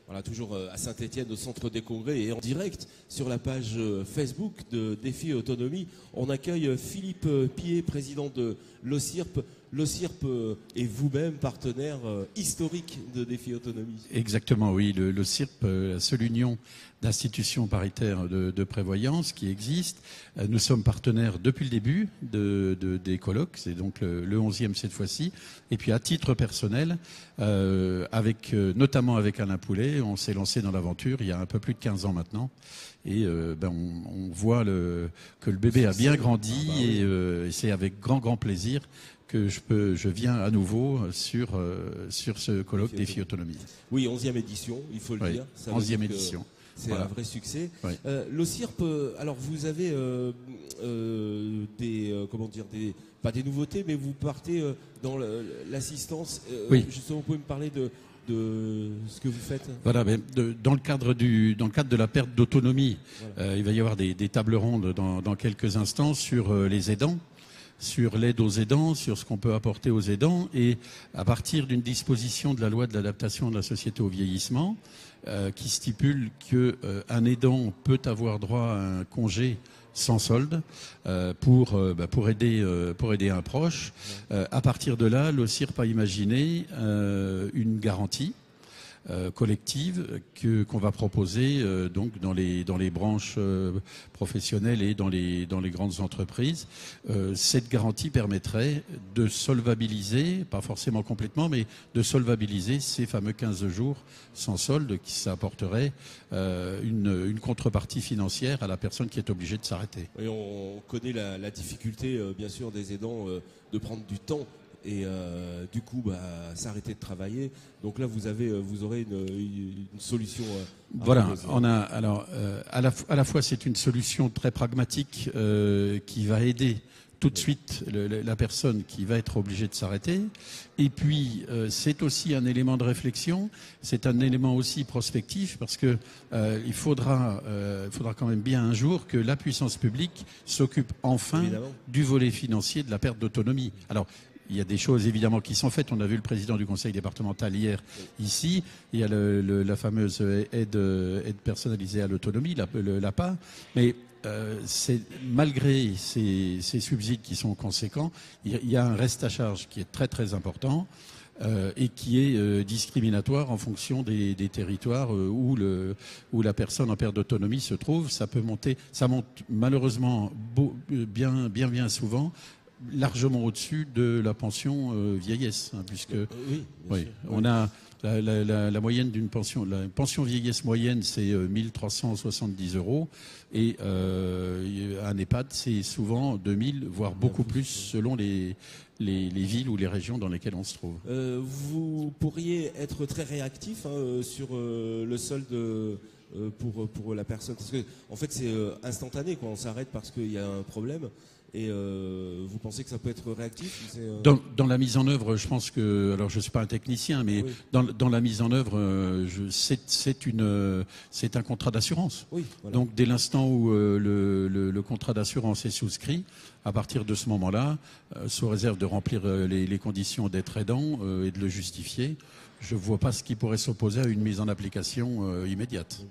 Voilà, toujours à Saint-Étienne, au centre des congrès et en direct sur la page Facebook de Défi Autonomie. On accueille Philippe Pied, président de l'OSIRP. L'OSIRP est vous-même partenaire historique de Défi Autonomie. Exactement, oui. L'OSIRP, la seule union d'institutions paritaires de prévoyance qui existe. Nous sommes partenaires depuis le début des colloques, c'est donc le 11e cette fois-ci. Et puis à titre personnel, notamment avec Alain Poulet, on s'est lancé dans l'aventure il y a un peu plus de 15 ans maintenant. Et on voit que le bébé a bien grandi et c'est avec grand plaisir que je viens à nouveau sur ce colloque Défi Autonomie. Oui, 11e édition, il faut le dire. 11e édition. C'est un vrai succès. Oui. L'OSIRP, alors vous avez pas des nouveautés, mais vous partez dans l'assistance. Oui. Justement, vous pouvez me parler de ce que vous faites? Voilà, dans le cadre de la perte d'autonomie, voilà. Il va y avoir des tables rondes dans quelques instants sur les aidants, sur l'aide aux aidants, sur ce qu'on peut apporter aux aidants, et à partir d'une disposition de la loi de l'adaptation de la société au vieillissement, qui stipule qu'un aidant peut avoir droit à un congé sans solde pour aider un proche. À partir de là, l'OSIRP a imaginé une garantie collective qu'on va proposer donc dans les branches professionnelles et dans les grandes entreprises. Cette garantie permettrait de solvabiliser, pas forcément complètement, mais de solvabiliser ces fameux 15 jours sans solde, qui s'apporterait une contrepartie financière à la personne qui est obligée de s'arrêter. Et on connaît la difficulté, bien sûr, des aidants de prendre du temps et du coup s'arrêter de travailler. Donc là vous aurez une solution. Voilà, à la fois c'est une solution très pragmatique qui va aider tout de suite la personne qui va être obligée de s'arrêter. Et puis c'est aussi un élément de réflexion, c'est un élément aussi prospectif, parce que il faudra quand même bien un jour que la puissance publique s'occupe enfin du volet financier de la perte d'autonomie. Alors il y a des choses évidemment qui sont faites. On a vu le président du conseil départemental hier ici. Il y a la fameuse aide personnalisée à l'autonomie, l'APA. Mais c'est malgré ces subsides qui sont conséquents, il y a un reste à charge qui est très important et qui est discriminatoire en fonction des territoires où la personne en perte d'autonomie se trouve. Ça monte malheureusement bien souvent largement au-dessus de la pension vieillesse, puisque on a la moyenne d'une pension, la pension vieillesse moyenne, c'est 1370 € et un EHPAD, c'est souvent 2000, voire beaucoup plus selon les villes ou les régions dans lesquelles on se trouve. Vous pourriez être très réactif sur le solde pour la personne, parce que en fait c'est instantané, on s'arrête parce qu'il y a un problème. Et vous pensez que ça peut être réactif? Dans la mise en œuvre, je pense que, alors je ne suis pas un technicien, mais oui. dans la mise en œuvre, c'est un contrat d'assurance. Oui, voilà. Donc dès l'instant où le contrat d'assurance est souscrit, à partir de ce moment-là, sous réserve de remplir les conditions d'être aidant et de le justifier, je ne vois pas ce qui pourrait s'opposer à une mise en application immédiate.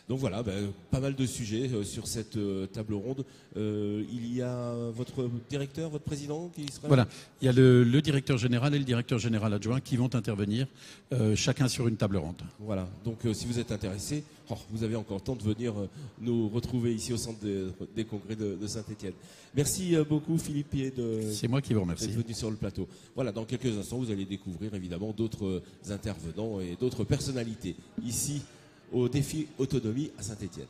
Donc voilà, pas mal de sujets sur cette table ronde. Il y a votre directeur, votre président qui sera... Voilà, il y a le directeur général et le directeur général adjoint qui vont intervenir, chacun sur une table ronde. Voilà, donc si vous êtes intéressé, vous avez encore le temps de venir nous retrouver ici au centre des congrès de Saint-Étienne. Merci beaucoup Philippe Pied c'est moi qui vous remercie d'être venu sur le plateau. Voilà, dans quelques instants, vous allez découvrir évidemment d'autres intervenants et d'autres personnalités ici au Défi Autonomie à Saint-Étienne.